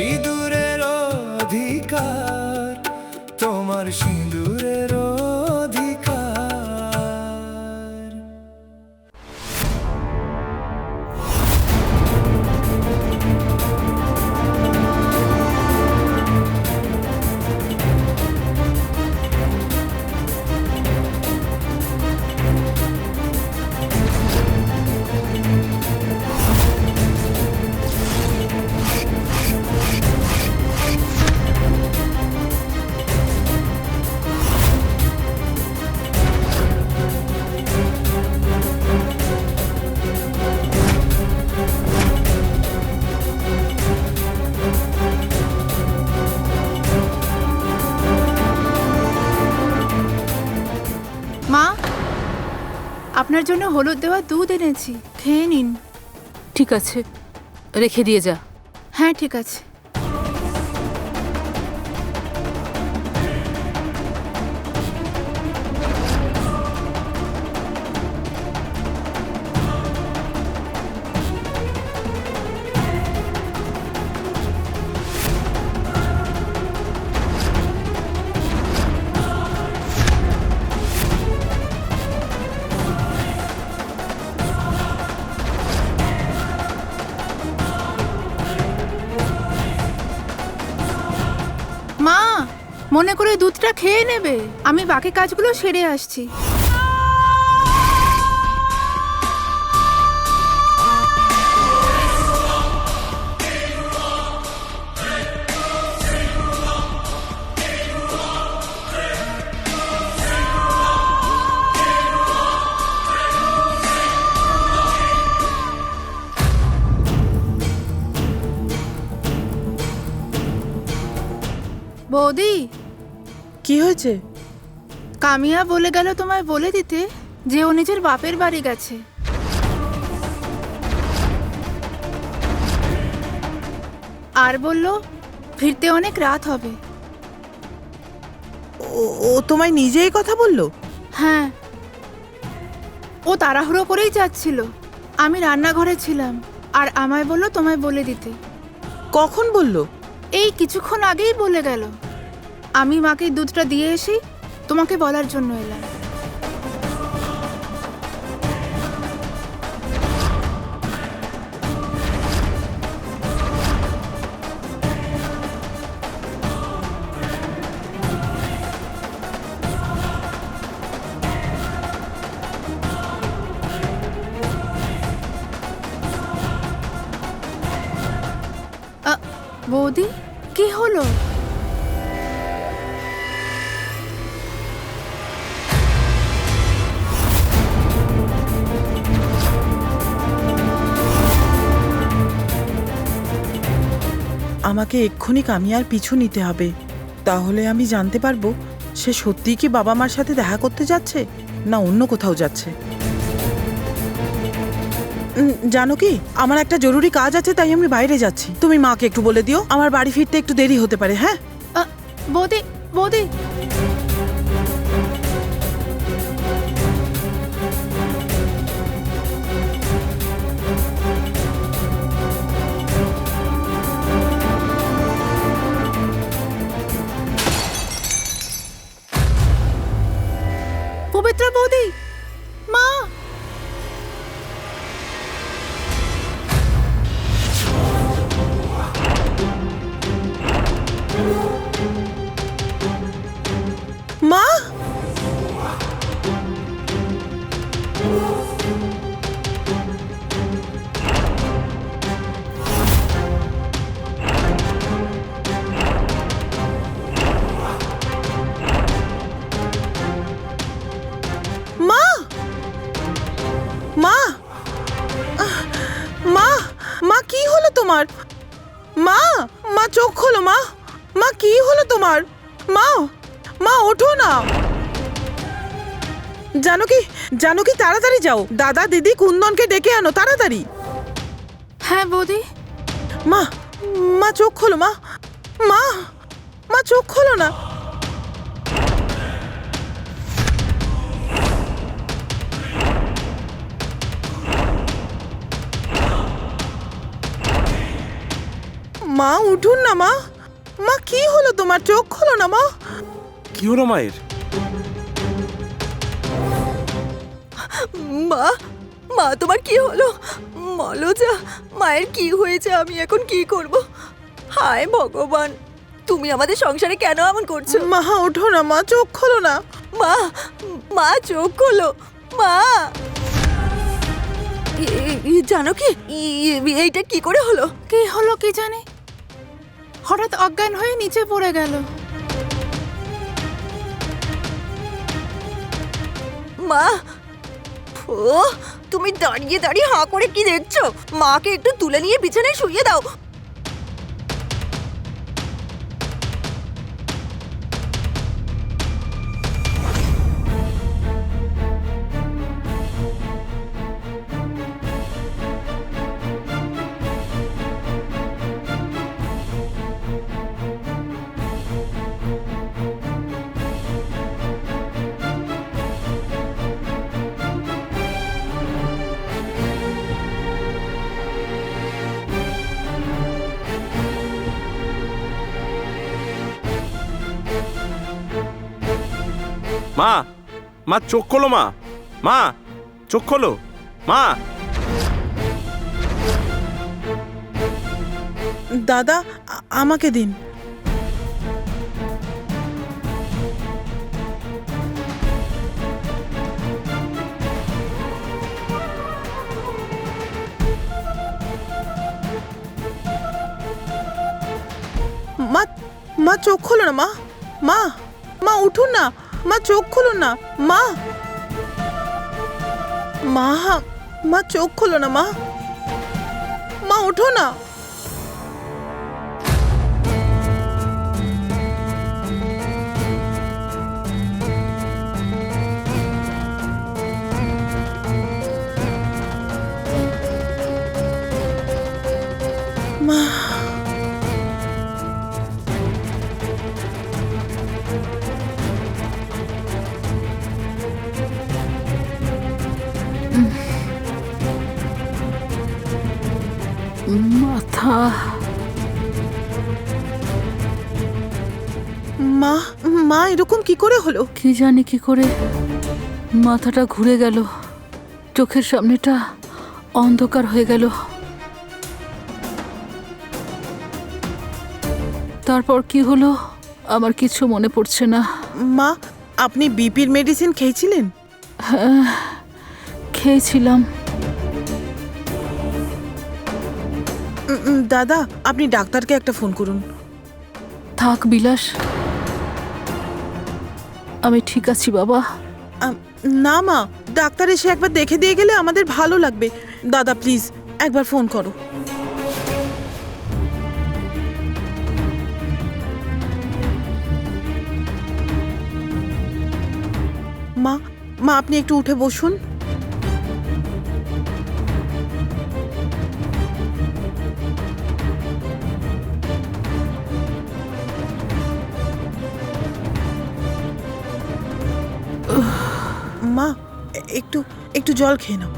সিঁদুরের অধিকার, তোমার সিঁদুরের অধিকার। মা, আপনার জন্য হলুদ দেওয়া দুধ এনেছি, খেয়ে নিন। ঠিক আছে, রেখে দিয়ে যা। হ্যাঁ ঠিক আছে। মা, মনে করে দুধটা খেয়ে নেবে, আমি বাকি কাজগুলো সেরে আসছি। বৌদি, কি হয়েছে? কামিয়া বলে গেল তোমায় বলে দিতে যে ও নিজের বাপের বাড়ি গেছে। আর বলল ফিরতে অনেক রাত হবে। ও তোমায় নিজেই কথা বললো? হ্যাঁ, ও তাড়াহুড়ো করেই যাচ্ছিল, আমি রান্নাঘরে ছিলাম, আর আমায় বলল তোমায় বলে দিতে। কখন বললো? এই কিছুক্ষণ আগেই বলে গেল। আমি মাকে দুধটা দিয়ে এসে তোমাকে বলার জন্য এলাম। বৌদি, কি হলো? আমাকে এক্ষুনি কামিয়ার পিছু নিতে হবে, তাহলে আমি জানতে পারবো সে সত্যিই কি বাবা মার সাথে দেখা করতে যাচ্ছে না অন্য কোথাও যাচ্ছে। জানো কি, আমার একটা জরুরি কাজ আছে, তাই আমি বাইরে যাচ্ছি। তুমি মাকে একটু বলে দিও আমার বাড়ি ফিরতে একটু দেরি হতে পারে। হ্যাঁ বৌদি, বৌদি, পবিত্রা বৌদি, মা। মা, মা, মা, মা, মা কি হলো তোমার? মা, মা চোখ খোলো। মা, মা কি হলো তোমার? মা, মা ওঠো না। জানো কি তাড়াতাড়ি যাও, দাদা দিদি কুন্দনকে ডেকে আনো তাড়াতাড়ি। হ্যাঁ বৌদি। মা, মা চোখ খোলো। মা, মা, মা চোখ খোলো না। মা উঠুন না মা। মা কি হলো তোমার? চোখ খোলো না মা। কি হলো মায়ের? মা, মা তোমার কি হলো? মলজা, মায়ের কি হয়েছে? আমি এখন কি করব? হায় ভগবান, তুমি আমাদের সংসারে কেন এমন করছো? মা ওঠো না মা, চোখ খোলো না। মা, মা চোখ খোলো মা। জানো কি এইটা কি করে হলো? কি হলো কি জানি, হঠাৎ অজ্ঞান হয়ে নিচে পড়ে গেল। মা, ও তুমি দাঁড়িয়ে দাঁড়িয়ে হাঁ করে কি দেখছো? মাকে একটু তুলে নিয়ে বিছানায় শুইয়ে দাও। মা, মা চোখ খোলো মা। মা চোখ খোলো মা। দাদা আমাকে দিন। মা, মা চোখ খোলো না মা। মা, মা উঠুন না মা, চোখ খুলুন না মা। মা, মা চোখ খোলো না মা। মা ওঠো না। মা, মাথা। মা, মা এরকম কি করে হলো? কি জানি কি করে মাথাটা ঘুরে গেল, চোখের সামনেটা অন্ধকার হয়ে গেল। তারপর কি হলো আমার কিছু মনে পড়ছে না। মা, আপনি বিপির মেডিসিন খেয়েছিলেন? খেয়েছিলাম। দাদা আপনি ডাক্তারকে একটা ফোন করুন। থাক বিলাস, আমি ঠিক আছি বাবা। না মা, ডাক্তার এসে একবার দেখে দিয়ে গেলে আমাদের ভালো লাগবে। দাদা প্লিজ একবার ফোন করো। মা, মা আপনি একটু উঠে বসুন। মা একটু একটু জল খেয়ে নাও।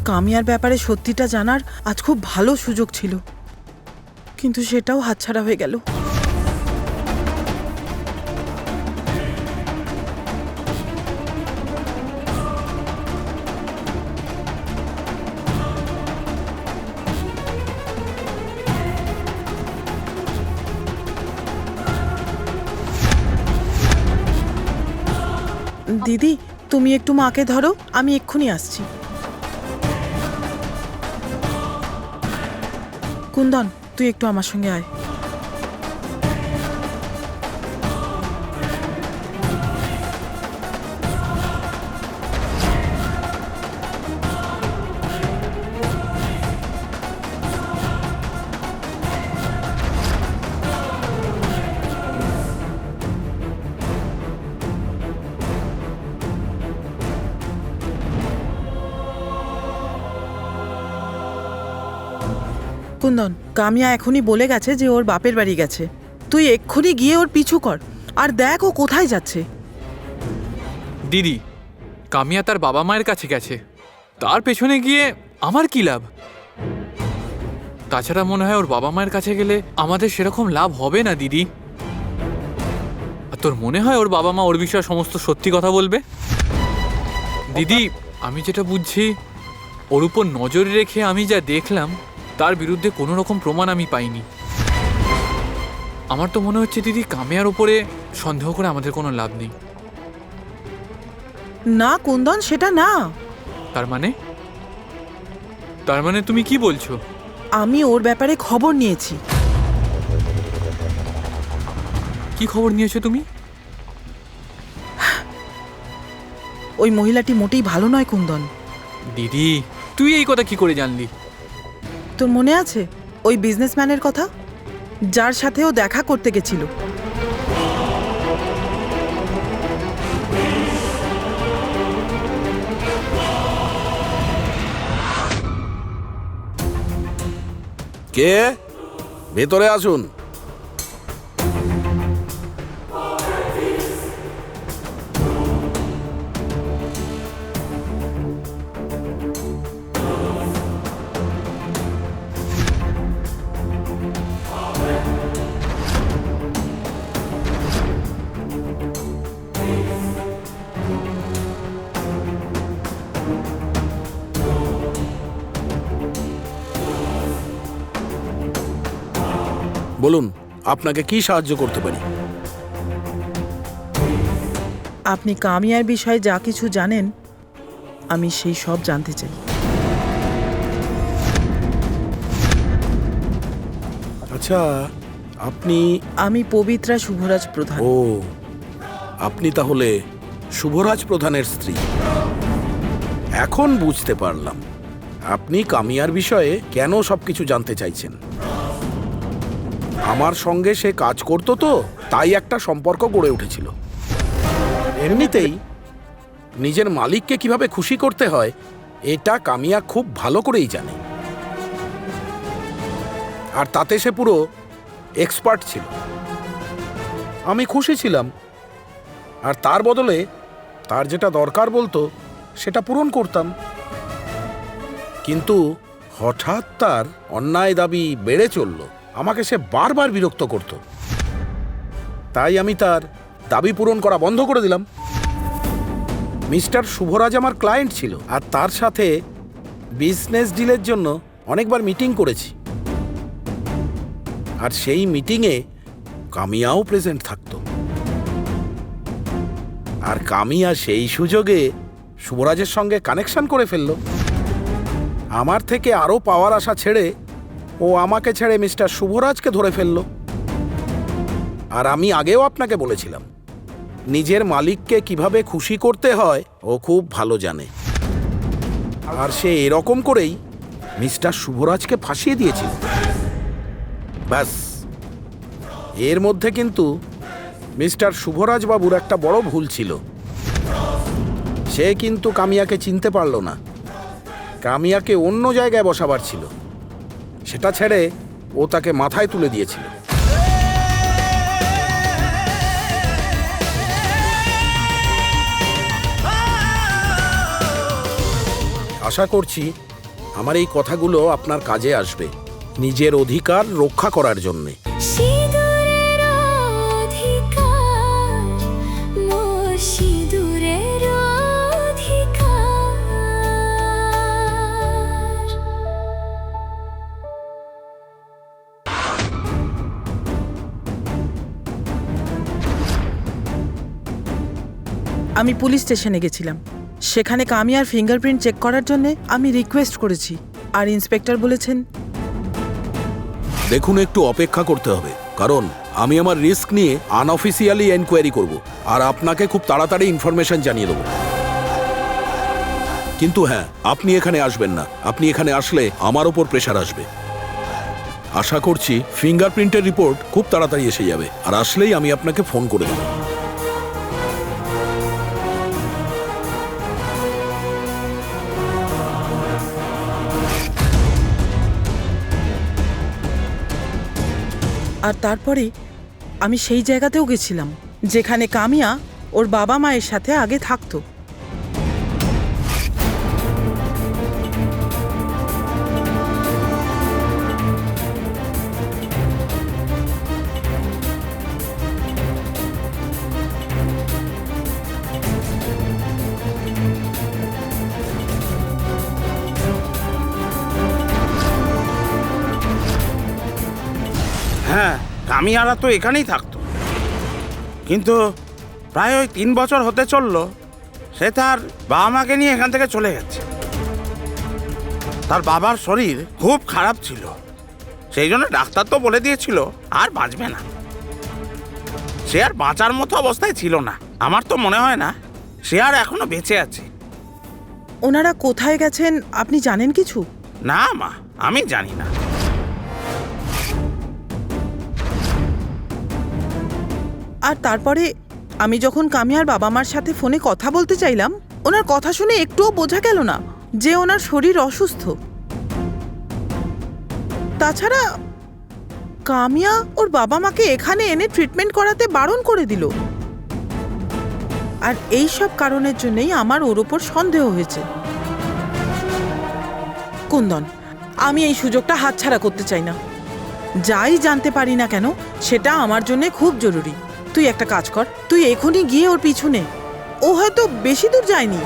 কামিয়ার ব্যাপারে সত্যিটা জানার আজ খুব ভালো সুযোগ ছিল, কিন্তু সেটাও হাতছাড়া হয়ে গেল। দিদি তুমি একটু মাকে ধরো, আমি এক্ষুনি আসছি। কুন্দন তুই একটু আমার সঙ্গে আয়। কুন্দন, কামিয়া এখনই বলে গেছে যে ওর বাপের বাড়ি গেছে। তুই এক্ষুনি গিয়ে ওর পিছু কর আর দেখ ও কোথায় যাচ্ছে। দিদি, কামিয়া তার বাবা মায়ের কাছে গেছে, তার পেছনে গিয়ে আমার কি লাভ? তাছাড়া মনে হয় ওর বাবা মায়ের কাছে গেলে আমাদের সেরকম লাভ হবে না দিদি। আর তোর মনে হয় ওর বাবা মা ওর বিষয়ে সমস্ত সত্যি কথা বলবে? দিদি, আমি যেটা বুঝছি, ওর উপর নজর রেখে আমি যা দেখলাম তার বিরুদ্ধে কোনো রকম প্রমাণ আমি পাইনি। আমার তো মনে হচ্ছে দিদি, কামিয়ার উপরে সন্দেহ করে আমাদের কোনো লাভ নেই। না কুন্দন, সেটা না। তার মানে তুমি কি বলছো? আমি ওর ব্যাপারে খবর নিয়েছি। কি খবর নিয়েছো তুমি? ওই মহিলাটি মোটেই ভালো নয় কুন্দন। দিদি, তুই এই কথা কি করে জানলি? তোর মনে আছে ওই বিজনেসম্যানের কথা, যার সাথে ও দেখা করতে গেছিল? কে? ভেতরে আসুন। বলুন, আপনাকে কি সাহায্য করতে পারি? আপনি কামিয়ার বিষয়ে যা কিছু জানেন আমি সেই সব জানতে চাই। আচ্ছা, আপনি? আমি পবিত্রা শুভরাজ প্রধান। ও, আপনি তাহলে শুভরাজ প্রধানের স্ত্রী। এখন বুঝতে পারলাম আপনি কামিয়ার বিষয়ে কেন সবকিছু জানতে চাইছেন। আমার সঙ্গে সে কাজ করতো, তো তাই একটা সম্পর্ক গড়ে উঠেছিল। এমনিতেই নিজের মালিককে কিভাবে খুশি করতে হয় এটা কামিয়া খুব ভালো করেই জানে, আর তাতে সে পুরো এক্সপার্ট ছিল। আমি খুশি ছিলাম, আর তার বদলে তার যেটা দরকার বলতো সেটা পূরণ করতাম। কিন্তু হঠাৎ তার অন্যায় দাবি বেড়ে চলল, আমাকে সে বারবার বিরক্ত করত। তাই আমি তার দাবি পূরণ করা বন্ধ করে দিলাম। মিস্টার শুভরাজ আমার ক্লায়েন্ট ছিল, আর তার সাথে বিজনেস ডিলের জন্য অনেকবার মিটিং করেছি, আর সেই মিটিংয়ে কামিয়াও প্রেজেন্ট থাকতো। আর কামিয়া সেই সুযোগে শুভরাজের সঙ্গে কানেকশন করে ফেলল। আমার থেকে আরও পাওয়ার আশা ছেড়ে ও আমাকে ছেড়ে মিস্টার শুভরাজকে ধরে ফেলল। আর আমি আগেও আপনাকে বলেছিলাম, নিজের মালিককে কিভাবে খুশি করতে হয় ও খুব ভালো জানে। আর সে এরকম করেই মিস্টার শুভরাজকে ফাঁসিয়ে দিয়েছিল। ব্যাস, এর মধ্যে কিন্তু মিস্টার শুভরাজ বাবুর একটা বড় ভুল ছিল। সে কিন্তু কামিয়াকে চিনতে পারল না। কামিয়াকে অন্য জায়গায় বসাবার ছিল, সেটা ছেড়ে ও তাকে মাথায় তুলে দিয়েছিল। আশা করছি আমার এই কথাগুলো আপনার কাজে আসবে নিজের অধিকার রক্ষা করার জন্যে। সিঁদুরের অধিকার, মোর সিঁদুরের অধিকার। আমি পুলিশ স্টেশনে গেছিলাম, সেখানে কামিয়ার ফিঙ্গারপ্রিন্ট চেক করার জন্য আমি রিকোয়েস্ট করেছি, আর ইন্সপেক্টর বলেছেন দেখুন, একটু অপেক্ষা করতে হবে, কারণ আমি আমার রিস্ক নিয়ে আনঅফিসিয়ালি এনকোয়ারি করব, আর আপনাকে খুব তাড়াতাড়ি ইনফরমেশন জানিয়ে দেবো। কিন্তু হ্যাঁ, আপনি এখানে আসবেন না। আপনি এখানে আসলে আমার ওপর প্রেশার আসবে। আশা করছি ফিঙ্গারপ্রিন্টের রিপোর্ট খুব তাড়াতাড়ি এসে যাবে, আর আসলেই আমি আপনাকে ফোন করে দেবো। আর তারপরে আমি সেই জায়গাতেও গেছিলাম যেখানে কামিয়া ওর বাবা মায়ের সাথে আগে থাকতো। হ্যাঁ, কামিয়ারা তো এখানেই থাকতো, কিন্তু প্রায় ওই 3 বছর হতে চললো সে তার বাবা মাকে নিয়ে এখান থেকে চলে গেছে। তার বাবার শরীর খুব খারাপ ছিল, সেই জন্য ডাক্তার তো বলে দিয়েছিল আর বাঁচবে না। সে আর বাঁচার মতো অবস্থায় ছিল না। আমার তো মনে হয় না সে আর এখনো বেঁচে আছে। ওনারা কোথায় গেছেন আপনি জানেন কিছু? না মা, আমি জানি না। আর তারপরে আমি যখন কামিয়ার বাবা মার সাথে ফোনে কথা বলতে চাইলাম, ওনার কথা শুনে একটুও বোঝা গেল না যে ওনার শরীর অসুস্থ। তাছাড়া কামিয়া ওর বাবা মাকে এখানে এনে ট্রিটমেন্ট করাতে বারণ করে দিল। আর এই সব কারণের জন্যই আমার ওর ওপর সন্দেহ হয়েছে। কুন্দন, আমি এই সুযোগটা হাতছাড়া করতে চাই না। যাই জানতে পারি না কেন সেটা আমার জন্য খুব জরুরি। তুই একটা কাজ কর, তুই এখনই গিয়ে ওর পিছনে। ও হয়তো বেশি দূর যায়নি।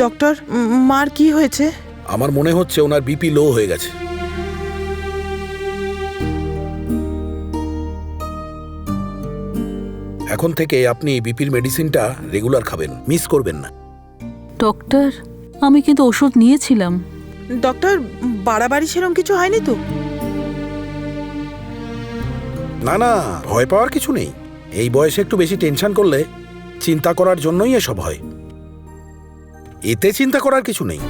ডক্টর, মার কি হয়েছে? আমার মনে হচ্ছে ওনার বিপি লো হয়ে গেছে। এখন থেকে আপনি বিপির মেডিসিনটা রেগুলার খাবেন, মিস করবেন না। ডক্টর, আমি কিন্তু ওষুধ নিয়েছিলাম। ডক্টর, বাড়াবাড়ি সেরকম কিছু হয়নি তো? না না, ভয় পাওয়ার কিছু নেই। এই বয়সে একটু বেশি টেনশন করলে চিন্তা করার জন্যই এসব হয়। এতে চিন্তা করার কিছু নেই।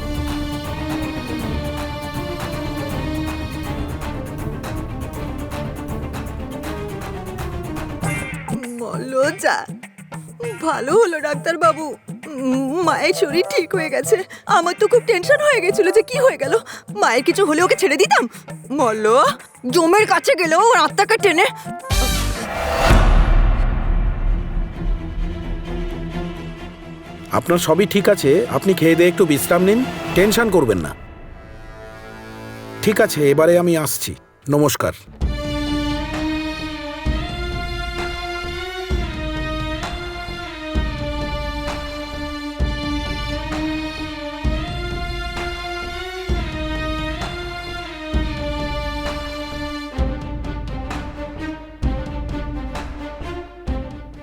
মলজা, ভালো হলো ডাক্তার বাবু, মায়ের শরীর ঠিক হয়ে গেছে। আমার তো খুব টেনশন হয়ে গেছিল যে কি হয়ে গেল। মায়ের কিছু হলে ওকে ছেড়ে দিতাম? মল্ল জমের কাছে গেলেও ওর আত্মাকে টেনে। আপনার সবই ঠিক আছে, আপনি খেয়ে দিয়ে একটু বিশ্রাম নিন, টেনশন করবেন না। ঠিক আছে, এবারে আমি আসছি। নমস্কার।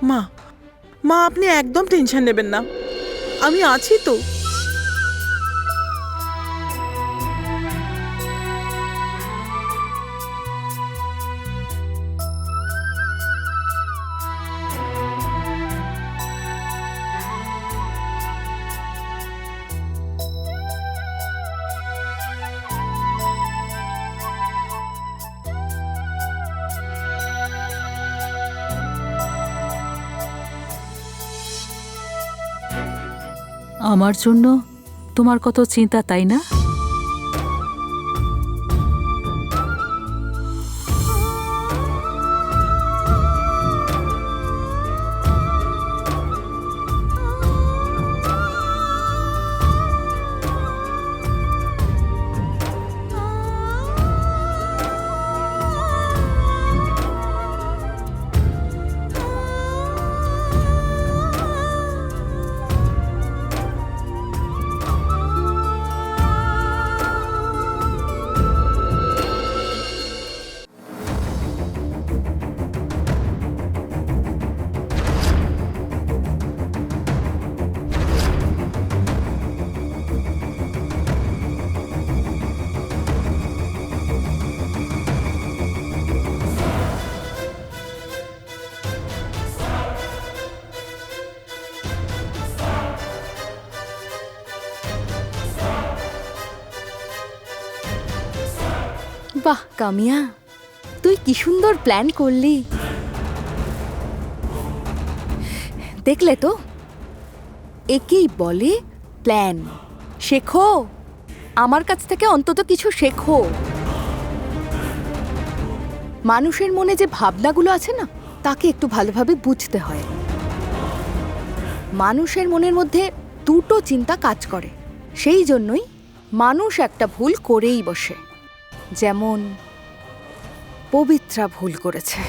মা, মা আপনি একদম টেনশন নেবেন না, আমি আছি তো। আমার জন্য তোমার কত চিন্তা, তাই না? বাহ কামিয়া, তুই কি সুন্দর প্ল্যান করলি। দেখলে তো, একেই বলে প্ল্যান। শেখো, আমার কাছ থেকে অন্তত কিছু শেখো। মানুষের মনে যে ভাবনাগুলো আছে না, তাকে একটু ভালোভাবে বুঝতে হয়। মানুষের মনের মধ্যে দুটো চিন্তা কাজ করে, সেই জন্যই মানুষ একটা ভুল করেই বসে। যেমন পবিত্রা ভুল করেছে।